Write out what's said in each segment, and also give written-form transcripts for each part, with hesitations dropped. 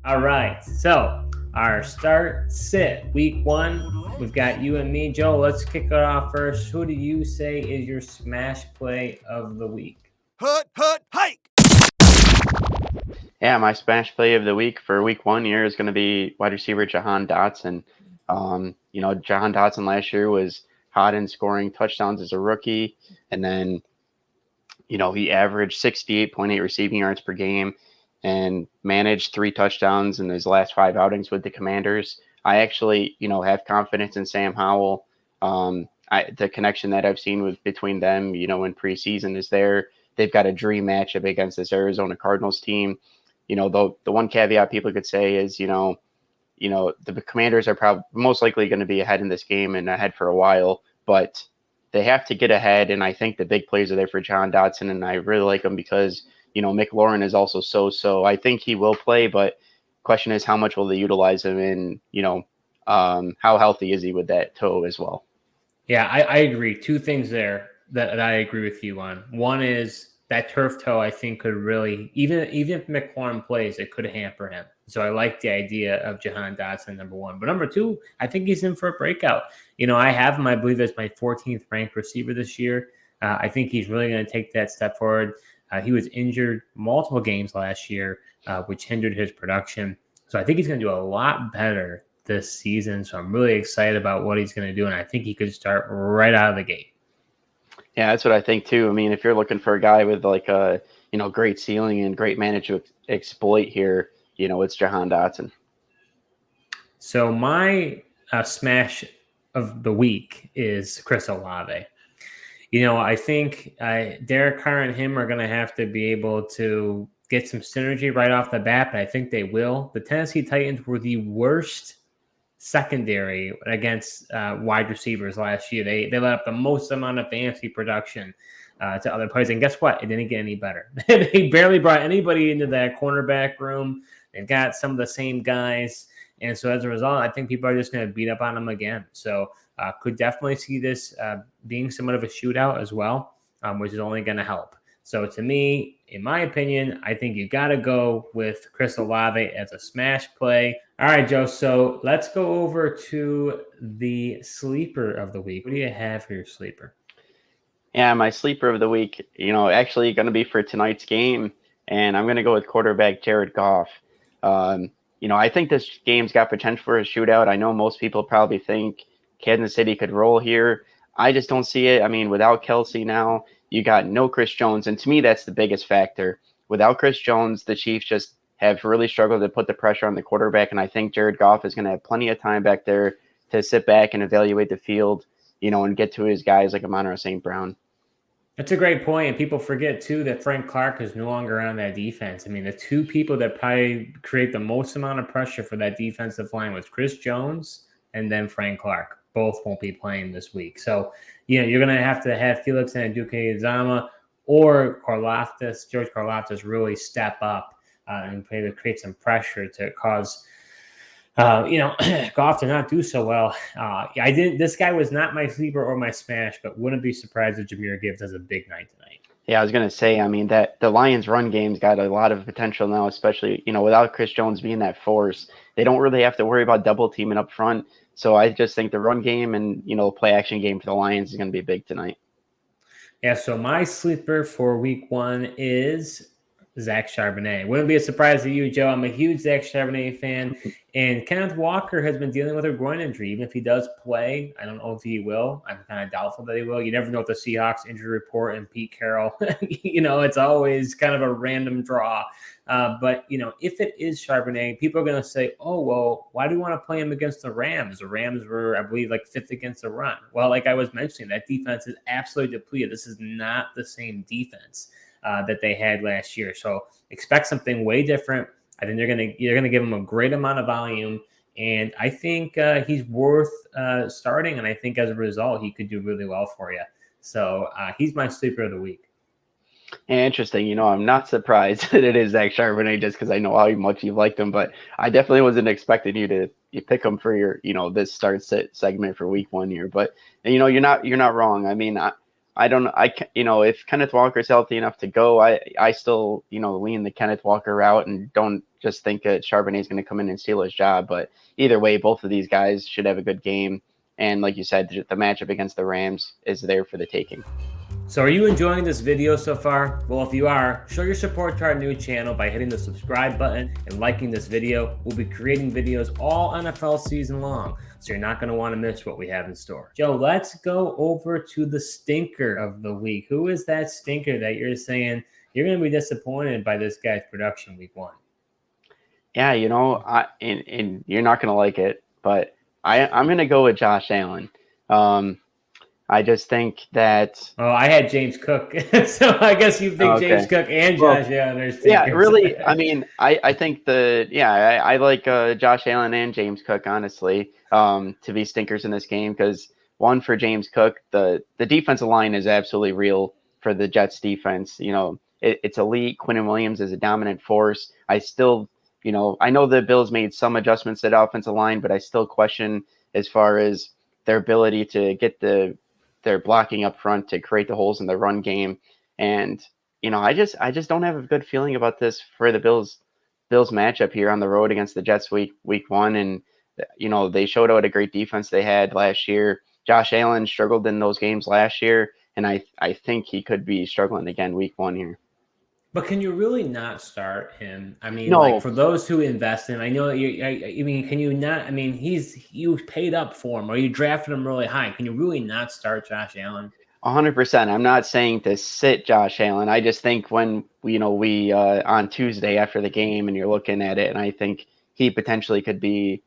All right. So our start sit week one. We've got you and me, Joe. Let's kick it off first. Who do you say is your smash play of the week? Hike. Yeah, my smash play of the week for week 1 year is going to be wide receiver Jahan Dotson. Jahan Dotson last year was hot in scoring touchdowns as a rookie, and then he averaged 68.8 receiving yards per game and managed 3 touchdowns in his last 5 outings with the Commanders. I actually, have confidence in Sam Howell. The connection that I've seen with between them, in preseason is there. They've got a dream matchup against this Arizona Cardinals team. The one caveat people could say is, the Commanders are probably most likely going to be ahead in this game and ahead for a while, but they have to get ahead. And I think the big plays are there for John Dotson, and I really like him because McLaurin is also so. I think he will play, but question is how much will they utilize him, and how healthy is he with that toe as well. Yeah, I agree. Two things there that I agree with you on. One is that turf toe, I think, could really, even if McLaurin plays, it could hamper him. So I like the idea of Jahan Dotson, number one. But number two, I think he's in for a breakout. I have him, I believe, as my 14th ranked receiver this year. I think he's really going to take that step forward. He was injured multiple games last year, which hindered his production. So I think he's going to do a lot better this season. So I'm really excited about what he's going to do. And I think he could start right out of the gate. Yeah, that's what I think too. I mean, if you're looking for a guy with like a great ceiling and great manage to exploit here, it's Jahan Dotson. So my smash of the week is Chris Olave. I think Derek Carr and him are going to have to be able to get some synergy right off the bat, but I think they will. The Tennessee Titans were the worst secondary against wide receivers last year. They let up the most amount of fantasy production to other players. And guess what? It didn't get any better. They barely brought anybody into that cornerback room. They've got some of the same guys. And so as a result, I think people are just going to beat up on them again. So could definitely see this being somewhat of a shootout as well, which is only going to help. So to me, in my opinion, I think you got to go with Chris Olave as a smash play. All right, Joe. So let's go over to the sleeper of the week. What do you have for your sleeper? Yeah, my sleeper of the week, actually going to be for tonight's game, and I'm going to go with quarterback Jared Goff. I think this game's got potential for a shootout. I know most people probably think Kansas City could roll here. I just don't see it. I mean, without Kelsey now, you got no Chris Jones, and to me, that's the biggest factor. Without Chris Jones, the Chiefs just have really struggled to put the pressure on the quarterback, and I think Jared Goff is going to have plenty of time back there to sit back and evaluate the field, and get to his guys like Amon-Ra St. Brown. That's a great point. And people forget, too, that Frank Clark is no longer on that defense. I mean, the two people that probably create the most amount of pressure for that defensive line was Chris Jones and then Frank Clark. Both won't be playing this week. So, you're going to have Felix and Duke-Uzama or George Karlaftis really step up and create some pressure to cause Goff did not do so well. This guy was not my sleeper or my smash, but wouldn't be surprised if Jahmyr Gibbs has a big night tonight. Yeah, I was gonna say. I mean, that the Lions' run game's got a lot of potential now, especially without Chris Jones being that force. They don't really have to worry about double teaming up front. So I just think the run game and play action game for the Lions is going to be big tonight. Yeah. So my sleeper for week one is Zach Charbonnet. Wouldn't be a surprise to you, Joe. I'm a huge Zach Charbonnet fan. And Kenneth Walker has been dealing with a groin injury. Even if he does play, I don't know if he will. I'm kind of doubtful that he will. You never know with the Seahawks injury report and Pete Carroll. It's always kind of a random draw. But if it is Charbonnet, people are going to say, oh, well, why do you want to play him against the Rams? The Rams were, I believe, like fifth against the run. Well, like I was mentioning, that defense is absolutely depleted. This is not the same defense that they had last year. So expect something way different. I think you're gonna give him a great amount of volume, and I think he's worth starting. And I think as a result, he could do really well for you. So he's my sleeper of the week. Interesting. I'm not surprised that it is Zach Charbonnet just because I know how much you liked him, but I definitely wasn't expecting you pick him for your this start segment for week one here. But you're not wrong. I mean, I don't know. If Kenneth Walker's healthy enough to go, I still, lean the Kenneth Walker route and don't just think that Charbonnet is going to come in and steal his job. But either way, both of these guys should have a good game. And like you said, the matchup against the Rams is there for the taking. So are you enjoying this video so far? Well, if you are, show your support to our new channel by hitting the subscribe button and liking this video. We'll be creating videos all NFL season long, so you're not going to want to miss what we have in store. Joe, let's go over to the stinker of the week. Who is that stinker that you're saying you're going to be disappointed by this guy's production week 1? Yeah, and you're not going to like it, but I'm going to go with Josh Allen. I just think that. Oh, I had James Cook, so I guess you think James Cook and Josh Allen are stinkers. Yeah, really. I mean, I think I like Josh Allen and James Cook, honestly, to be stinkers in this game because one, for James Cook, the defensive line is absolutely real for the Jets defense. It's elite. Quinnen Williams is a dominant force. I still, I know the Bills made some adjustments to the offensive line, but I still question as far as their ability to get their blocking up front to create the holes in the run game. And, I just don't have a good feeling about this for the Bills matchup here on the road against the Jets week 1. And, they showed out a great defense they had last year. Josh Allen struggled in those games last year, and I think he could be struggling again week 1 here. But can you really not start him? I mean, No. like for those who invest in him, I know I mean, can you not? I mean, you paid up for him or you drafted him really high. Can you really not start Josh Allen? 100%. I'm not saying to sit Josh Allen. I just think when we on Tuesday after the game and you're looking at it, and I think he potentially could be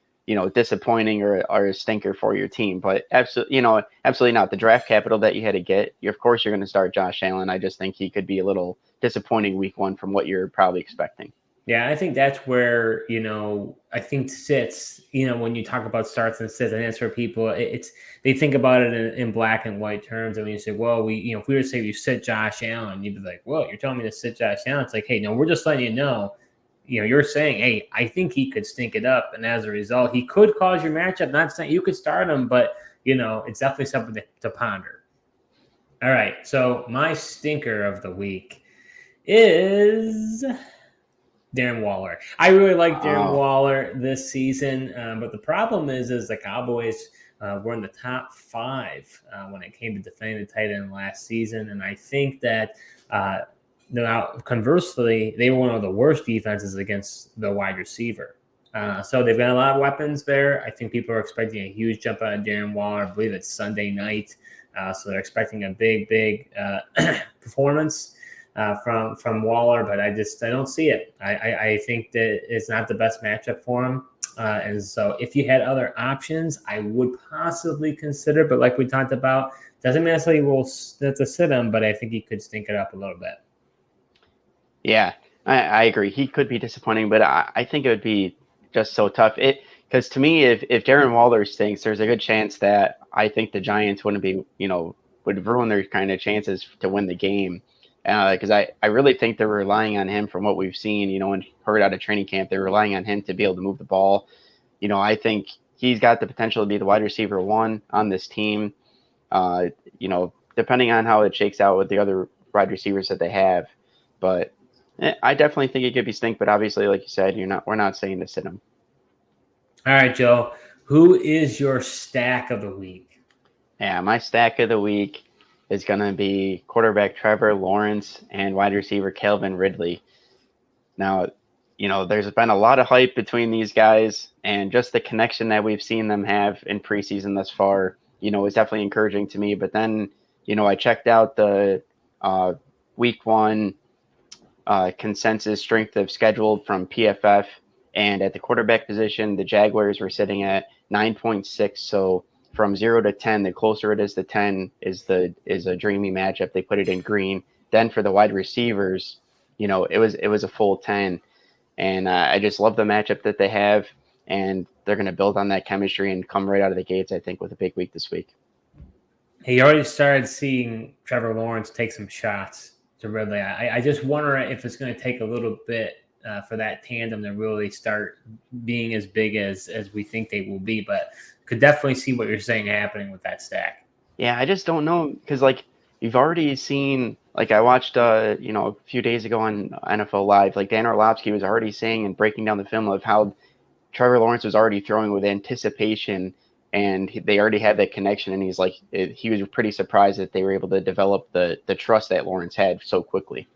disappointing or a stinker for your team. But absolutely not. The draft capital that you had to get, of course you're going to start Josh Allen. I just think he could be a little disappointing week 1 from what you're probably expecting. Yeah, I think that's where, I think sits, when you talk about starts and sits, and that's where people, they think about it in black and white terms. And when you say, well, if we were to say you sit Josh Allen, you'd be like, well, you're telling me to sit Josh Allen. It's like, hey, no, we're just letting you know, you're saying, hey, I think he could stink it up. And as a result, he could cause your matchup. Not saying you could start him, but, it's definitely something to ponder. All right. So my stinker of the week is Darren Waller. I really like Darren Waller this season, but the problem is the Cowboys were in the top 5 when it came to defending the tight end last season, and I think that now conversely, they were one of the worst defenses against the wide receiver. So they've got a lot of weapons there. I think people are expecting a huge jump out of Darren Waller. I believe it's Sunday night, so they're expecting a big performance from Waller, but I don't see it. I think that it's not the best matchup for him. And so if you had other options, I would possibly consider, but like we talked about, doesn't necessarily will have to sit him, but I think he could stink it up a little bit. Yeah, I agree. He could be disappointing, but I think it would be just so tough. Because to me, if Darren Waller stinks, there's a good chance that I think the Giants wouldn't be, would ruin their kind of chances to win the game. Because I really think they're relying on him from what we've seen, and heard out of training camp. They're relying on him to be able to move the ball. I think he's got the potential to be the wide receiver 1 on this team, depending on how it shakes out with the other wide receivers that they have. But I definitely think it could be stink, but obviously, like you said, we're not saying to sit him. All right, Joe. Who is your stack of the week? Yeah, my stack of the week is going to be quarterback Trevor Lawrence and wide receiver Calvin Ridley. Now, there's been a lot of hype between these guys, and just the connection that we've seen them have in preseason thus far, is definitely encouraging to me. But then, I checked out the week 1 consensus strength of schedule from PFF, and at the quarterback position, the Jaguars were sitting at 9.6. So from 0 to 10, the closer it is to 10 is a dreamy matchup. They put it in green. Then for the wide receivers, it was a full 10, and I just love the matchup that they have, and they're going to build on that chemistry and come right out of the gates, I think, with a big week this week. He already started seeing Trevor Lawrence take some shots to Ridley. I just wonder if it's going to take a little bit for that tandem to really start being as big as we think they will be, but could definitely see what you're saying happening with that stack. Yeah, I just don't know because you've already seen, like I watched, a few days ago on NFL Live, like Dan Orlovsky was already saying and breaking down the film of how Trevor Lawrence was already throwing with anticipation, and they already had that connection. And he's like, he was pretty surprised that they were able to develop the trust that Lawrence had so quickly.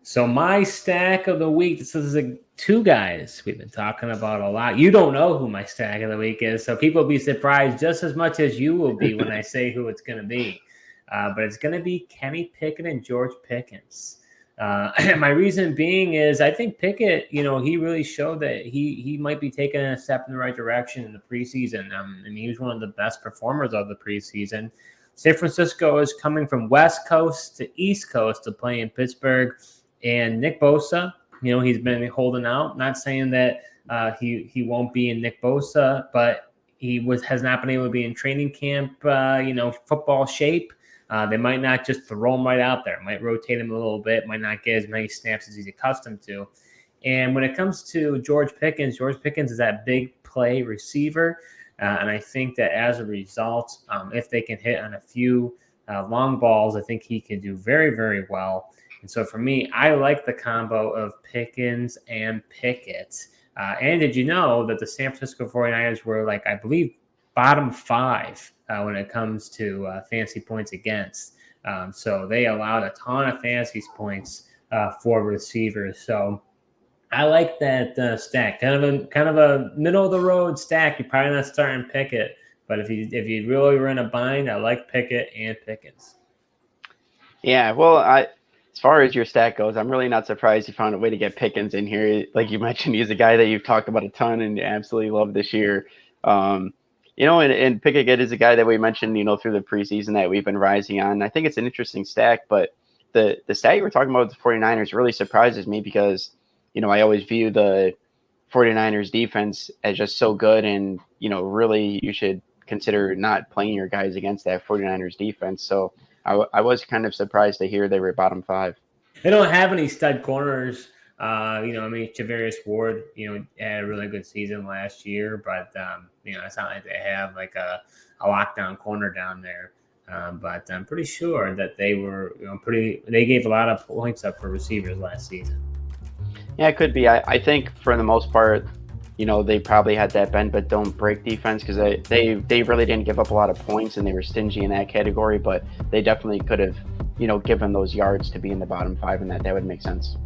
So my stack of the week, this is two guys we've been talking about a lot. You don't know who my stack of the week is, so people will be surprised just as much as you will be when I say who it's going to be. But it's going to be Kenny Pickett and George Pickens. My reason being is I think Pickett, he really showed that he might be taking a step in the right direction in the preseason. And he was one of the best performers of the preseason. San Francisco is coming from West Coast to East Coast to play in Pittsburgh. And Nick Bosa, he's been holding out. Not saying that he won't be in Nick Bosa, but he has not been able to be in training camp, football shape. They might not just throw him right out there. Might rotate him a little bit. Might not get as many snaps as he's accustomed to. And when it comes to George Pickens is that big play receiver. And I think that as a result, if they can hit on a few long balls, I think he can do very, very well. And so for me, I like the combo of Pickens and Pickett. And did you know that the San Francisco 49ers were, I believe, bottom 5 when it comes to fantasy points against? So they allowed a ton of fantasy points for receivers. So I like that stack. Kind of a middle of the road stack. You're probably not starting Pickett, but if you really were in a bind, I like Pickett and Pickens. Yeah, well, as far as your stack goes, I'm really not surprised you found a way to get Pickens in here. Like you mentioned, he's a guy that you've talked about a ton and absolutely love this year. And Pickett is a guy that we mentioned, through the preseason that we've been rising on. I think it's an interesting stack, but the stat you were talking about with the 49ers really surprises me because, I always view the 49ers defense as just so good, and, really you should consider not playing your guys against that 49ers defense. So I was kind of surprised to hear they were bottom 5. They don't have any stud corners. Javarius Ward, had a really good season last year, but, it's not like they have a lockdown corner down there. But I'm pretty sure that they were, they gave a lot of points up for receivers last season. Yeah, it could be. I think for the most part, they probably had that bend but don't break defense because they really didn't give up a lot of points and they were stingy in that category, but they definitely could have, given those yards to be in the bottom 5, and that would make sense.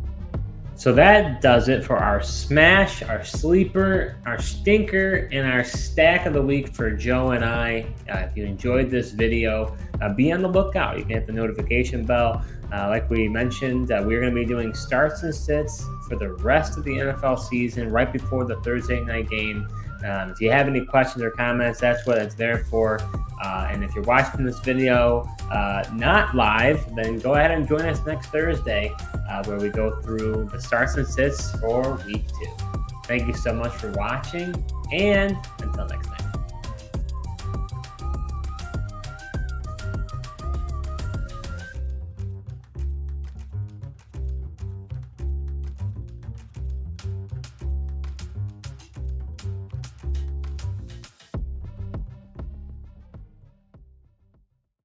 So that does it for our smash, our sleeper, our stinker, and our stack of the week for Joe and I. If you enjoyed this video, be on the lookout. You can hit the notification bell. Like we mentioned, we're going to be doing starts and sits for the rest of the NFL season right before the Thursday night game. If you have any questions or comments, that's what it's there for. And if you're watching this video not live, then go ahead and join us next Thursday where we go through the starts and sits for week 2. Thank you so much for watching, and until next time.